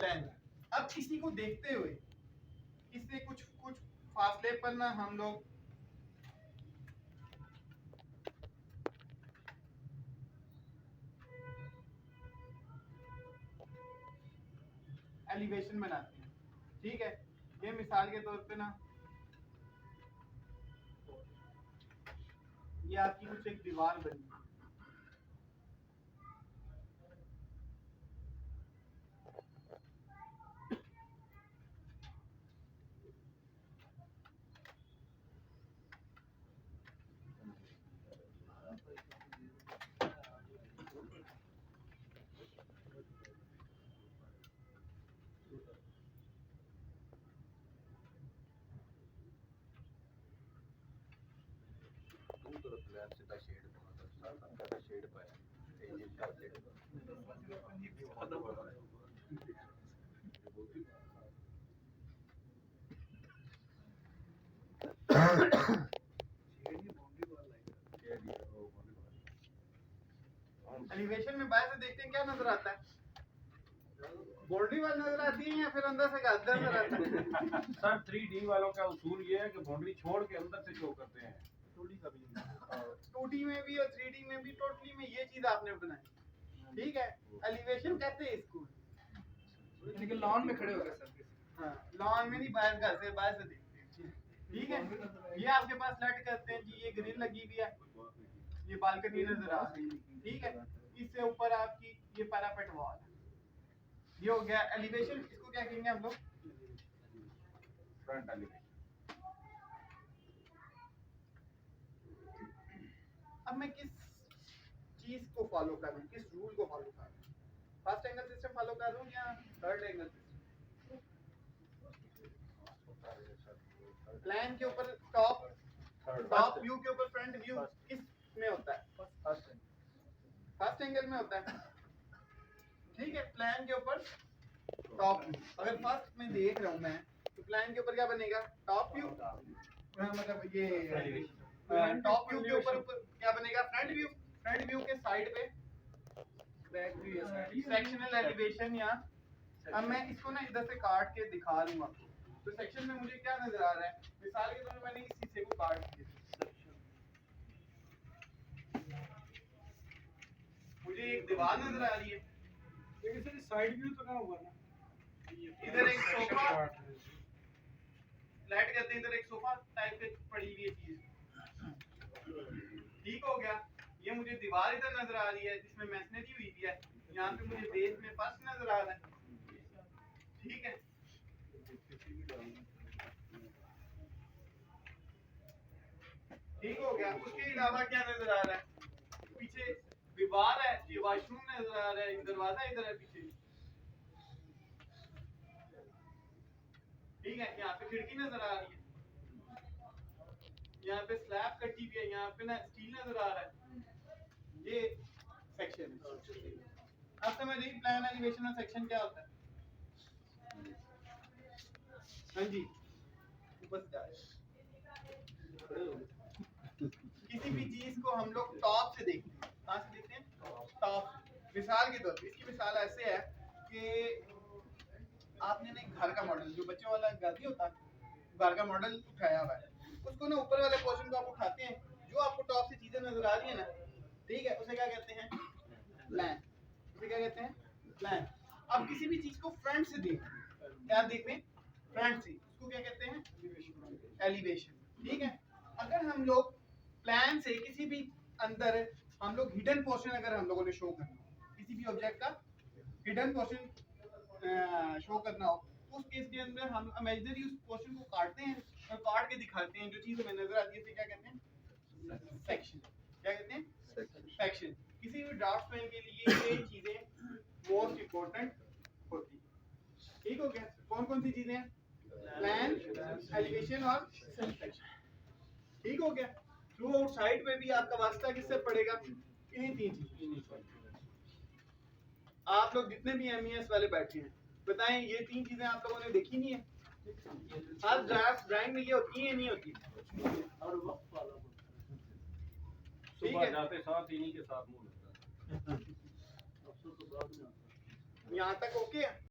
Plan. अब किसी को देखते हुए इससे कुछ कुछ फासले पर ना हम लोग एलिवेशन बनाते हैं। ठीक है, ये मिसाल के तौर पे ना ये आपकी कुछ एक दीवार बनी, एलिवेशन में बाहर से देखते हैं क्या नजर आता है? बाउंड्री वाल नजर आती है या फिर अंदर से गाजर नजर आता है? सर 3D वालों का उसूल ये है कि बाउंड्री छोड़ के अंदर से शो करते हैं। 2D में भी और 3D में भी, टोटली में ये चीज आपने बनाई। ठीक है, एलिवेशन कहते हैं इसको। लेकिन लॉन में खड़े हो गए सर। हाँ, लॉन में नहीं, बाहर घर से बाहर से देखते हैं। ठीक है, ये आपके पास लेट करते हैं जी, ये ग्रिल लगी हुई है, ये बालकनी नजर आ रही है। ठीक है, इससे ऊपर आपकी ये पैरापेट वॉल है। ये हो गया एलिवेशन। इसको क्या कहेंगे हम लोग? Front elevation. अब मैं किस चीज को फॉलो कर रहा हूँ, किस रूल को फॉलो कर रहा हूँ? फर्स्ट एंगल सिस्टम फॉलो कर रहा हूँ या थर्ड एंगल सिस्टम? प्लान के ऊपर टॉप व्यू के ऊपर फ्रंट व्यू किस में होता है? फर्स्ट एंगल में होता है। ठीक है, प्लान के ऊपर टॉप व्यू। अगर फर्स्ट में देख रहा हूँ मैं, तो प्लान के ऊपर क्या बनेगा? Top view. मतलब ये टॉप व्यू के ऊपर क्या बनेगा? Front view. फ्रंट व्यू के साइड पे बैक व्यू या सेक्शनल एलिवेशन। या अब मैं इसको ना इधर से काट के दिखा दूंगा। तो सेक्शन में मुझे क्या नजर आ रहा है? मिसाल के तौर पे मैंने इस शीशे को काट दिया, मुझे एक दीवार नजर आ रही है। लेकिन सर साइड व्यू तो कहाँ हुआ ना? इधर एक सोफा लाइट करते हैं, इधर एक सोफा टाइप की पड़ी हुई है चीज। ठीक हो गया, ये मुझे दीवार इधर नजर आ रही है जिसमें मैसनरी हुई है। यहाँ पे मुझे बेस में फर्श नजर आ रहा है। ठीक है, ठीक हो गया। उसके अलावा क्या नजर आ रहा है? पीछे दीवार है, ये वॉशरूम नजर आ रहा है, दरवाजा इधर है पीछे। ठीक है, यहाँ पे खिड़की नजर आ रही है, यहाँ पे स्लैब कटी हुई है, यहाँ पे ना स्टील नजर आ रहा है। ये सेक्शन है। अब समझ रही प्लान एलिवेशन और सेक्शन क्या होता है? हाँ जी, बस किसी भी चीज को हम लोग टॉप से देखते हैं। कहाँ से देखते हैं? टॉप। मिसाल के तौर पे इसकी मिसाल ऐसे है कि आपने ना एक घर का मॉडल, जो बच्चों वाला घर नहीं होता, घर का मॉडल उठाया हुआ है। उसको ना ऊपर वाले पोर्शन को आप उठाते हैं, जो आपको टॉप से चीजें नजर आ रही है ना, ठीक है, उसे क्या कहते हैं? प्लान। उसे क्या कहते हैं? प्लान। अब किसी भी चीज को फ्रंट से देखें, क्या देखें? फ्रंट से, उसको क्या कहते हैं? एलिवेशन। ठीक है, अगर हम लोग प्लान से किसी भी अंदर हम लोग हिडन पोर्शन अगर हम लोगों ने शो करना हो, किसी भी ऑब्जेक्ट का हिडन पोर्शन शो करना हो, तो उस केस के अंदर हम इमेजिनरी उस पोर्शन को काटते हैं और काट के दिखाते हैं। जो चीज हमें नजर आती है उसे क्या कहते हैं? सेक्शन। क्या कहते हैं? सेक्शन। किसी भी ड्राफ्टमैन के लिए ये चीजें मोस्ट इंपॉर्टेंट होती है। ठीक हो गया? कौन कौन सी चीजें हैं? प्लान, एलिवेशन और सेक्शन। ठीक हो गया? थ्रू आउटसाइड में भी आपका वास्ता किससे पड़ेगा? इन्हीं तीन चीजों। आप लोग जितने भी एमईएस वाले बैठे हैं, बताएं ये तीन चीजें आप लोगों ने देखी नहीं है? हर ड्राइंग में ये होती है, नहीं होती? सुबह जाते साथ इन्हीं के साथ मुंह लगता है। यहाँ तक ओके है?